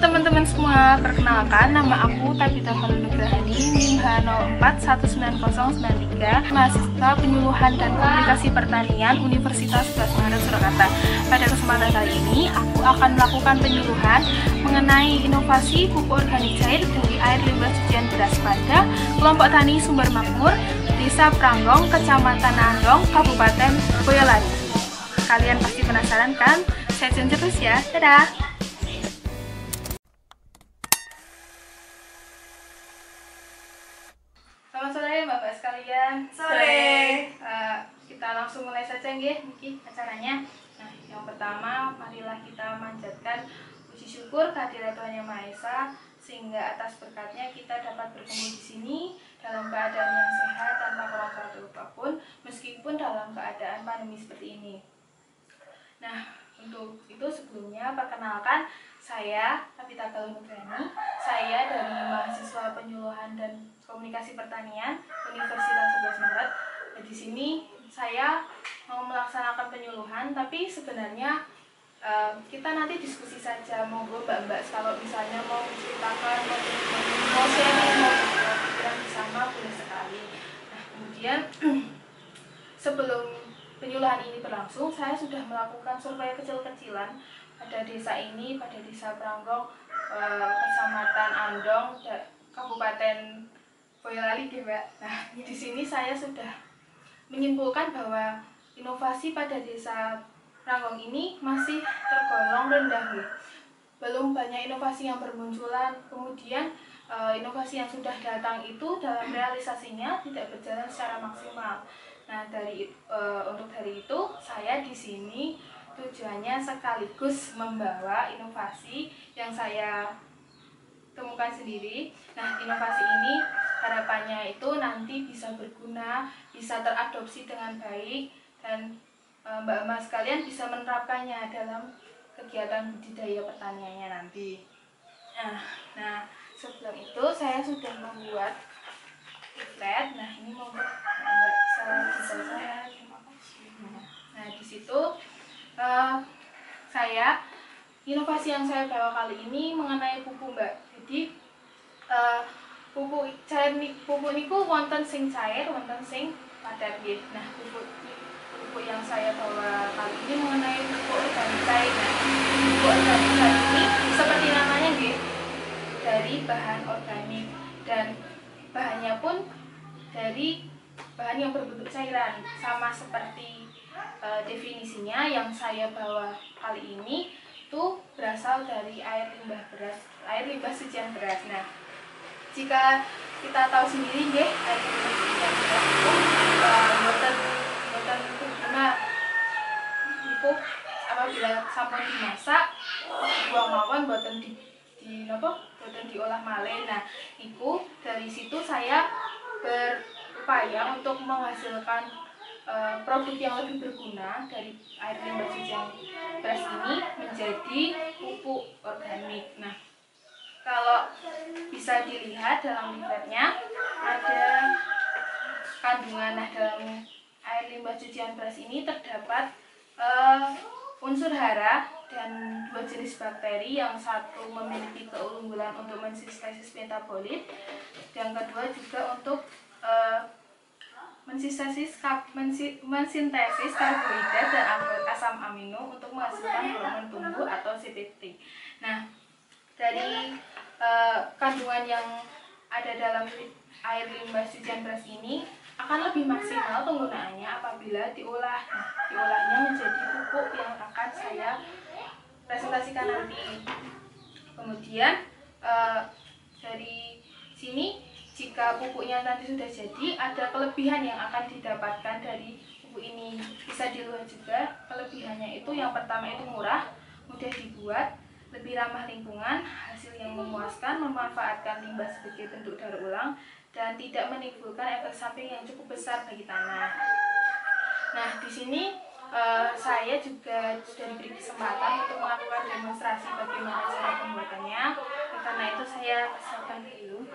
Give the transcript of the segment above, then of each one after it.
teman-teman semua, perkenalkan nama aku Tabita Nugrahani, NIM H04199093, mahasiswa penyuluhan dan komunikasi pertanian Universitas 11 Maret Surakarta. Pada kesempatan kali ini, aku akan melakukan penyuluhan mengenai inovasi pupuk organik cair dari air limbah cucian beras pada kelompok tani Sumber Makmur, Desa Pranggong, Kecamatan Andong, Kabupaten Boyolali. Kalian pasti penasaran kan? Stay tune terus ya, dadah! Selamat sore Bapak sekalian. Sore. Kita langsung mulai saja nggih niki acaranya. Nah, yang pertama marilah kita manjatkan puji syukur kehadirat Tuhan Yang Maha Esa sehingga atas berkatnya kita dapat bertemu di sini dalam keadaan yang sehat tanpa kurang suatu apapun meskipun dalam keadaan pandemi seperti ini. Nah, untuk itu sebelumnya perkenalkan saya Tabita Nugrahani. Saya dari mahasiswa penyuluhan dan komunikasi pertanian Universitas 11 Maret. Di sini saya mau melaksanakan penyuluhan, tapi sebenarnya kita nanti diskusi saja. Monggo mbak-mbak kalau misalnya mau menceritakan, mau sharing, mau pikiran bersama boleh sekali. Nah, kemudian sebelum penyuluhan ini berlangsung, saya sudah melakukan survei kecil-kecilan pada desa ini, pada Desa Pranggong, Kecamatan Andong, Kabupaten Boyolali, Mbak. Nah, di sini saya sudah menyimpulkan bahwa inovasi pada Desa Pranggong ini masih tergolong rendah, ya. Belum banyak inovasi yang bermunculan. Kemudian inovasi yang sudah datang itu dalam realisasinya tidak berjalan secara maksimal. Nah, untuk dari itu saya di sini tujuannya sekaligus membawa inovasi yang saya temukan sendiri. Nah, inovasi ini harapannya itu nanti bisa berguna, bisa teradopsi dengan baik, dan mbak-mbak sekalian bisa menerapkannya dalam kegiatan budidaya pertaniannya nanti. Nah, sebelum itu saya sudah membuat leaflet. Nah, ini mau mbak bisa saya. Nah, di situ inovasi yang saya bawa kali ini mengenai pupuk, Mbak. Jadi pupuk niku wonten sing cair, wonten sing padat nggih. Nah, pupuk yang saya bawa kali ini mengenai pupuk organik cair. Nah, pupuk organik cair ini seperti namanya nggih, dari bahan organik dan bahannya pun dari bahan yang berbentuk cairan, sama seperti definisinya yang saya bawa kali ini itu berasal dari air limbah cucian beras. Nah, jika kita tahu sendiri nggih, air limbah cucian beras itu boten berguna itu apabila sampun dimasak buang mawon boten boten diolah malih. Nah, iku dari situ saya berupaya untuk menghasilkan produk yang lebih berguna dari air limbah cucian beras ini menjadi pupuk organik. Nah, kalau bisa dilihat dalam leafletnya ada kandungan. Nah, dalam air limbah cucian beras ini terdapat unsur hara dan 2 jenis bakteri, yang satu memiliki keunggulan untuk mensintesis metabolit, yang kedua juga untuk mensintesis karbohidrat dan asam amino untuk menghasilkan hormon tumbuh atau CTT. Nah, dari kandungan yang ada dalam air limbah cucian beras ini akan lebih maksimal penggunaannya apabila diolah. Nah, diolahnya menjadi pupuk yang akan saya presentasikan nanti. Kemudian dari sini, jika pupuknya nanti sudah jadi, ada kelebihan yang akan didapatkan dari pupuk ini. Bisa dilihat juga kelebihannya itu, yang pertama itu murah, mudah dibuat, lebih ramah lingkungan, hasil yang memuaskan, memanfaatkan limbah sebagai bentuk daur ulang, dan tidak menimbulkan efek samping yang cukup besar bagi tanah. Nah, di sini saya juga sudah diberi kesempatan untuk melakukan demonstrasi bagaimana cara pembuatannya. Karena itu saya persiapkan dulu.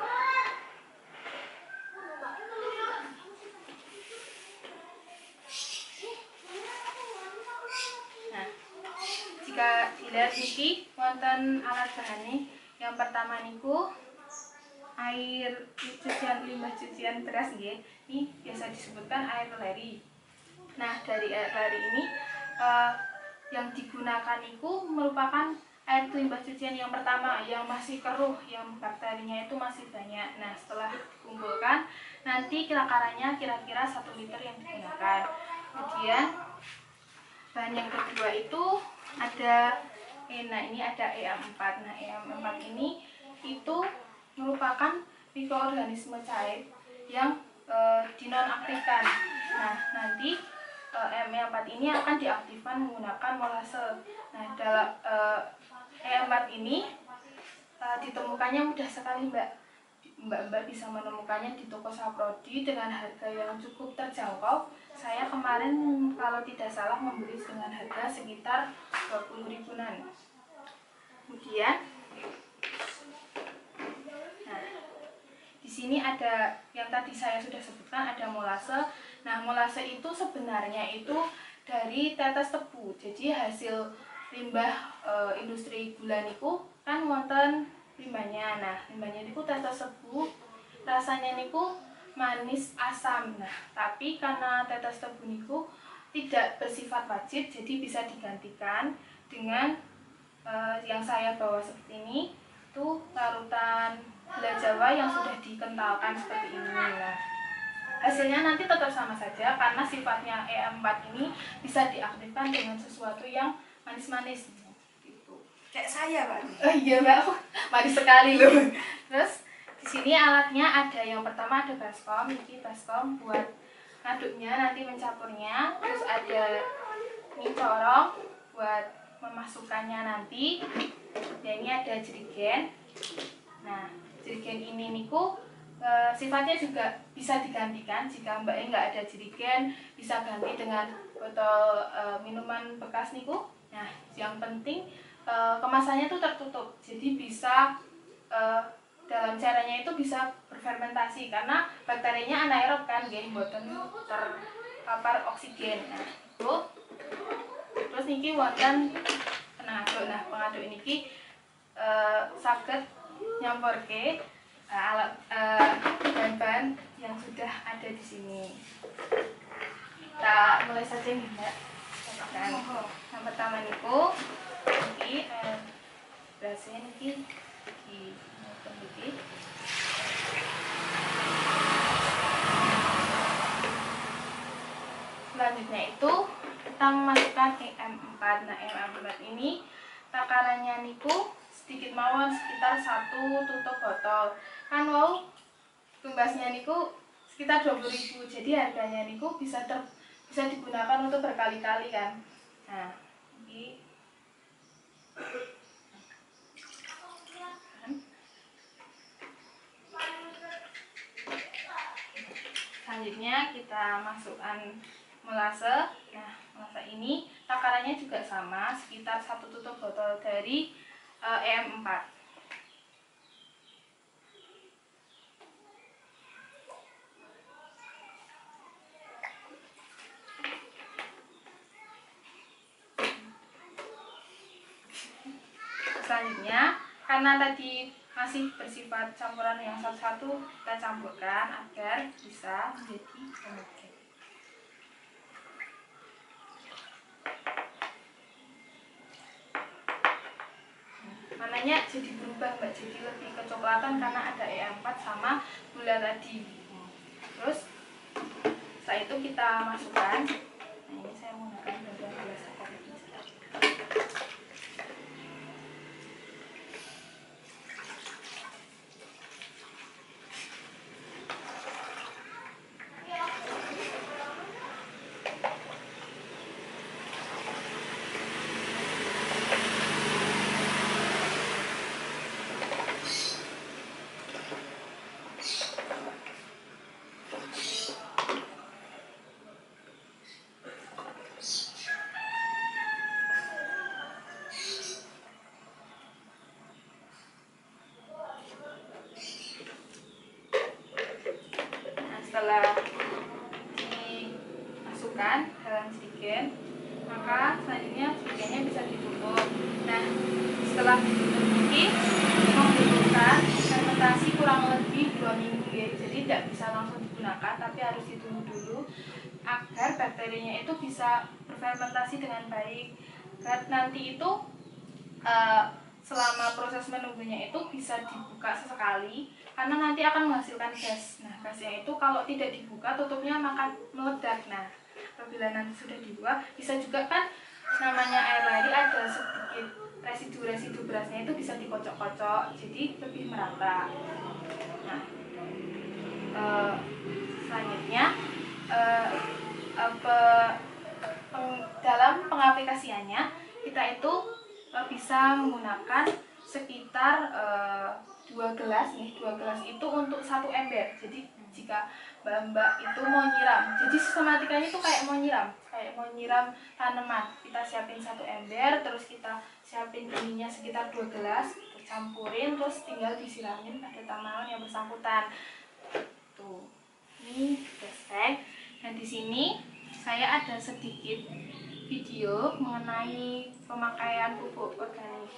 jika dilihat niki wonten alat bahane. Yang pertama niku air limbah cucian beras nggih. Ini biasa disebutkan air leri. Nah, dari air leri ini yang digunakan niku merupakan air limbah cucian yang pertama yang masih keruh, yang bakterinya itu masih banyak. Nah, setelah dikumpulkan, nanti takarannya kira-kira 1 liter yang digunakan. Kemudian bahan yang kedua itu ada ini ada EM4. Nah, EM4 ini itu merupakan mikroorganisme cair yang dinonaktifkan. Nah, nanti EM4 ini akan diaktifkan menggunakan molase. Nah, dalam EM4 ini ditemukannya mudah sekali, Mbak bisa menemukannya di toko Saprodi dengan harga yang cukup terjangkau. Saya kemarin kalau tidak salah membeli dengan harga sekitar 20 ribuan. Kemudian di sini ada yang tadi saya sudah sebutkan, ada molase. Nah, molase itu sebenarnya itu dari tetes tebu. Jadi hasil limbah industri gula niku kan wonten limbahnya. Nah, limbahnya niku tetes tebu, rasanya niku manis asam. Nah, tapi karena tetes tebu niku tidak bersifat wajib, jadi bisa digantikan dengan yang saya bawa seperti ini, itu larutan gula Jawa yang sudah dikentalkan seperti ini. Nah, hasilnya nanti tetap sama saja karena sifatnya EM4 ini bisa diaktifkan dengan sesuatu yang manis-manis gitu. Kayak saya, Pak. Oh iya, Mbak. Manis sekali loh. Terus di sini alatnya ada, yang pertama ada baskom. Ini baskom buat ngaduknya, nanti mencampurnya. Terus ada ini corong buat memasukkannya nanti. Dan ini ada jerigen. Nah, jerigen ini niku sifatnya juga bisa digantikan. Jika Mbaknya nggak ada jerigen, bisa ganti dengan botol minuman bekas niku. Nah, yang penting kemasannya itu tertutup, jadi bisa dalam caranya itu bisa berfermentasi karena bakterinya anaerob kan, nggih, mboten terpapar oksigen. Nah, itu terus niki wonten pengaduk. Nah, pengaduk niki saged nyamporke alat bahan-bahan yang sudah ada di sini. Kita mulai saja nih, Mbak. Dan yang pertama niku iki berasnya niki di niki. Selanjutnya itu kita memasukkan EM4. Nah, EM4 ini takarannya niku sedikit mawon, sekitar 1 tutup botol. Kan wow, tumbasnya niku sekitar 20.000. Jadi harganya niku bisa digunakan untuk berkali-kali kan. Nah, ini selanjutnya kita masukkan molase. Nah, molase ini takarannya juga sama, sekitar 1 tutup botol dari EM4. Selanjutnya, karena tadi masih bersifat campuran yang satu-satu, kita campurkan agar bisa menjadi homogen. Warnanya jadi berubah, Mbak, jadi lebih kecoklatan karena ada EM4 sama gula tadi. Terus setelah itu kita masukkan. Nah, ini saya menggunakan gelas kopi. setelah ini membutuhkan fermentasi kurang lebih 2 minggu ya. Jadi tidak bisa langsung digunakan, tapi harus ditunggu dulu agar bakterinya itu bisa berfermentasi dengan baik. Dan nanti itu selama proses menunggunya itu bisa dibuka sesekali karena nanti akan menghasilkan gas. Nah, gasnya itu kalau tidak dibuka tutupnya maka meledak. Nah, apabila nanti sudah dibuka bisa juga kan namanya air lari ada sedikit residu berasnya itu bisa dikocok-kocok jadi lebih merata. Nah, selanjutnya dalam pengaplikasiannya kita itu bisa menggunakan sekitar 2 gelas nih. 2 gelas itu untuk 1 ember. Jadi jika mbak-mbak itu mau nyiram, jadi sistematikanya itu kayak mau nyiram tanaman. Kita siapin 1 ember, terus kita siapin ininya sekitar 2 gelas, campurin, terus tinggal disiramin pada tanaman yang bersangkutan. Tuh, ini gesek. Dan di sini saya ada sedikit video mengenai pemakaian pupuk organik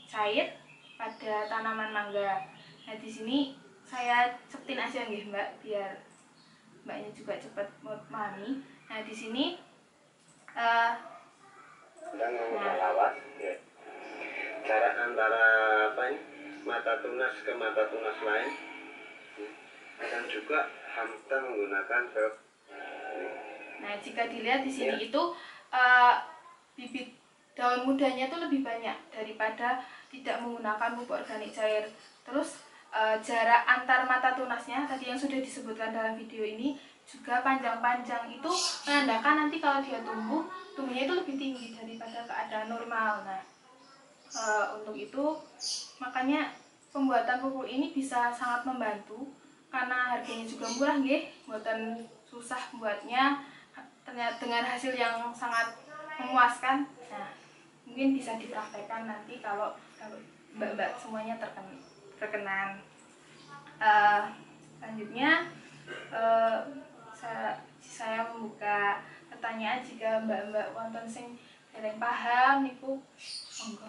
cair pada tanaman mangga. Nah, di sini saya cepetin aja nggih, Mbak, biar Mbaknya juga cepat memahami. Nah, di sini awas ya. Jarak antara mata tunas ke mata tunas lain, dan juga hamster menggunakan velg. Nah, jika dilihat di sini itu bibit daun mudanya itu lebih banyak daripada tidak menggunakan pupuk organik cair. Terus jarak antar mata tunasnya tadi yang sudah disebutkan dalam video ini juga panjang-panjang, itu menandakan nanti kalau dia tumbuhnya itu lebih tinggi daripada keadaan normal. Nah, untuk itu makanya pembuatan pupuk ini bisa sangat membantu karena harganya juga murah nggih, buatan susah buatnya, ternyata dengan hasil yang sangat memuaskan. Nah, mungkin bisa dipraktekkan nanti kalau mbak-mbak semuanya terkenan. Selanjutnya saya membuka pertanyaan jika mbak-mbak wonten sing dereng paham niku monggo.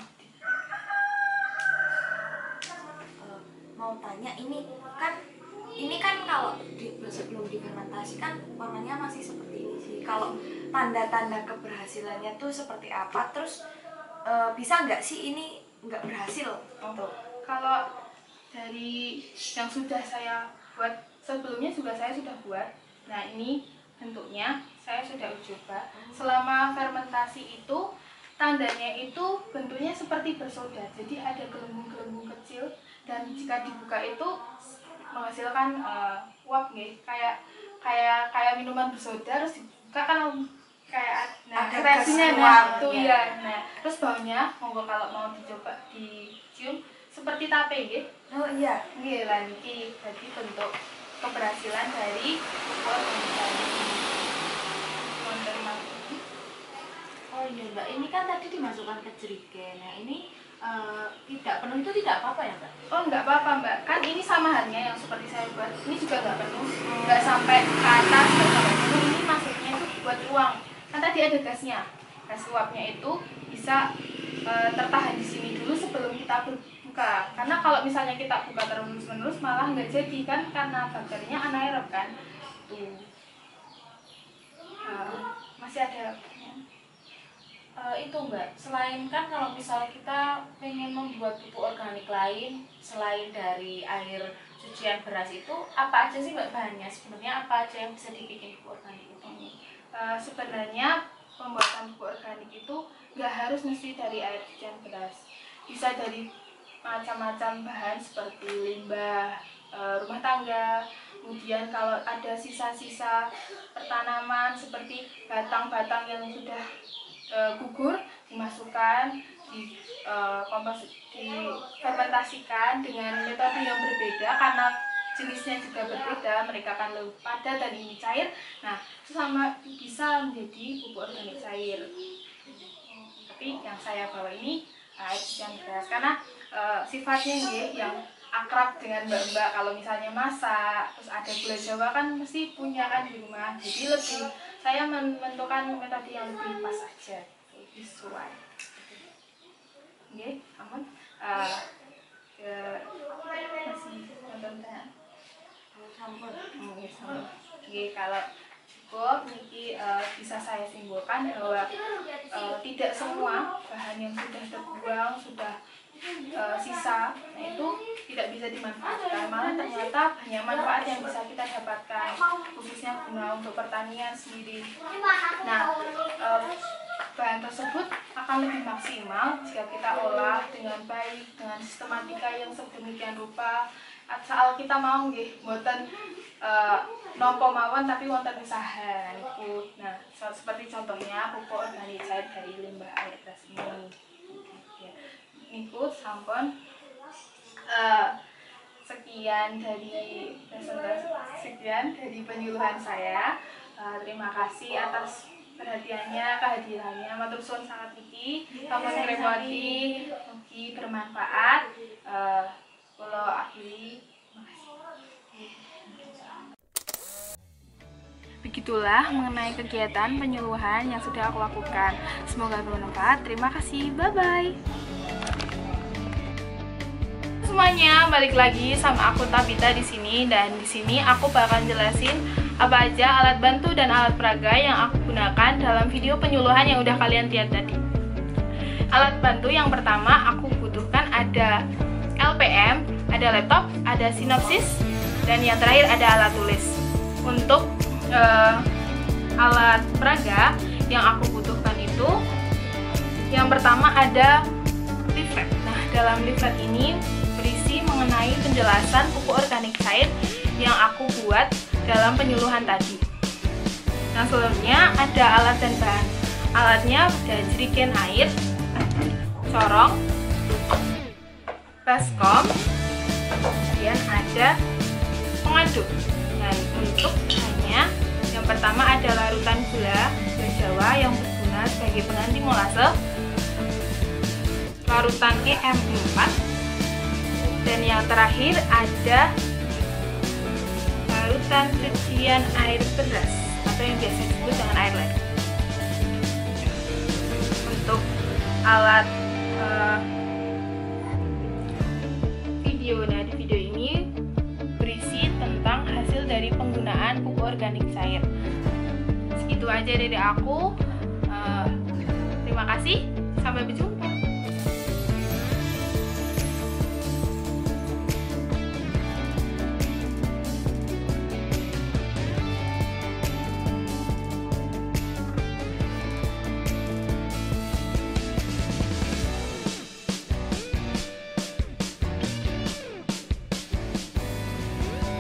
Mau tanya, ini kan kalau sebelum difermentasi kan warnanya masih seperti ini sih. Kalau tanda-tanda keberhasilannya tuh seperti apa? Terus bisa nggak sih ini nggak berhasil? Kalau dari yang sudah saya buat sebelumnya juga saya sudah buat. Nah, ini bentuknya saya sudah uji coba. Selama fermentasi itu tandanya itu bentuknya seperti bersoda. Jadi ada gelembung-gelembung kecil dan jika dibuka itu menghasilkan uap nih, kayak minuman bersoda, terus dibuka kan kayak kreasinya tuh ya. Nah, terus baunya monggo kalau mau dicoba dicium seperti tape nggih. Oh iya, Nggih, lan iki dadi bentuk keberhasilan dari pupuk organik. oh iya Mbak, ini kan tadi dimasukkan ke jerigen. Nah, ini tidak penuh itu tidak apa-apa ya Mbak? Oh, nggak apa-apa Mbak, kan ini samahannya yang seperti saya buat, ini juga nggak penuh, nggak sampai ke atas, nggak sampai penuh. Ini masuknya itu buat ruang, kan tadi ada gasnya, gas uapnya itu bisa tertahan di sini dulu sebelum kita buka. Karena kalau misalnya kita buka terus-menerus malah nggak jadi kan, karena bakterinya anaerob kan. Tuh. Masih ada itu Mbak, selain kan kalau misalnya kita pengen membuat pupuk organik lain selain dari air cucian beras itu, apa aja sih Mbak bahannya? Sebenarnya apa aja yang bisa dibikin pupuk organik itu? Sebenarnya pembuatan pupuk organik itu nggak harus mesti dari air cucian beras, bisa dari macam-macam bahan seperti limbah rumah tangga. Kemudian kalau ada sisa-sisa pertanaman seperti batang-batang yang sudah gugur, dimasukkan di difermentasikan dengan metode yang berbeda karena jenisnya juga berbeda, mereka akan lebih padat dan ini cair. Nah, itu sama bisa menjadi pupuk organik cair. Tapi yang saya bawa ini air cucian beras karena sifatnya yang akrab dengan mbak-mbak. Kalau misalnya masak terus ada gula jawa kan mesti punya kan di rumah, jadi lebih saya menentukan metode yang lebih pas aja, lebih sesuai. Oke, aman. masih nonton kan? Sampun. Oke, kalau cukup niki bisa saya simpulkan bahwa tidak semua bahan yang sudah terbuang, sudah sisa, nah itu tidak bisa dimanfaatkan. Malah ternyata banyak manfaat yang bisa kita dapatkan, khususnya guna untuk pertanian sendiri. Nah, bahan tersebut akan lebih maksimal jika kita olah dengan baik, dengan sistematika yang sedemikian rupa. Asal kita mau nggih, mboten nampa mawon tapi wonten usaha niku. Nah, seperti contohnya pupuk organik cair dari limbah air beras ini. Niku sampun sekian dari presentasi, sekian dari penyuluhan saya. Terima kasih atas perhatiannya, kehadirannya. Matur suwun sangat iki. Sampun ngrepoti, mugi bermanfaat. Kula akhiri. Begitulah mengenai kegiatan penyuluhan yang sudah aku lakukan. Semoga bermanfaat. Terima kasih. Bye-bye. Semuanya, balik lagi sama aku Tabita di sini, dan di sini aku bakal jelasin apa aja alat bantu dan alat peraga yang aku gunakan dalam video penyuluhan yang udah kalian lihat tadi. Alat bantu yang pertama aku butuhkan ada LPM, ada laptop, ada sinopsis, dan yang terakhir ada alat tulis. Untuk alat peraga yang aku butuhkan itu yang pertama ada leaflet. Nah, dalam leaflet ini berisi mengenai penjelasan pupuk organik cair yang aku buat dalam penyuluhan tadi. Nah, selanjutnya ada alat dan bahan. Alatnya ada jerigen air, corong, baskom, kemudian ada pengaduk. Dan untuk bahannya, yang pertama ada larutan gula Jawa yang berguna sebagai pengganti molase, larutan EM4, dan yang terakhir ada larutan cucian air beras atau yang biasa disebut dengan air led. Untuk alat video, nah di video ini berisi tentang hasil dari penggunaan pupuk organik cair. Segitu aja dari aku. Terima kasih, sampai berjumpa.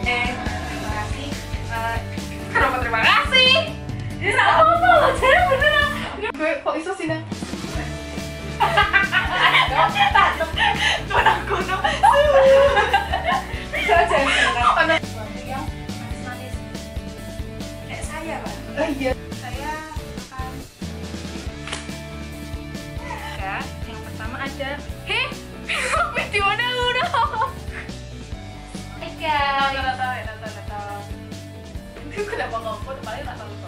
Terima kasih. Kenapa terima kasih? Ini apa loh? Saya beneran. Gue kok iso sih nah? Gunung. Bisa aja. Yang manis-manis. Kayak saya, Pak. Iya. Saya akan. Ya, yang pertama ada. Videonya udah. Nonton. Kenapa ngomong? Paling rasa lupa.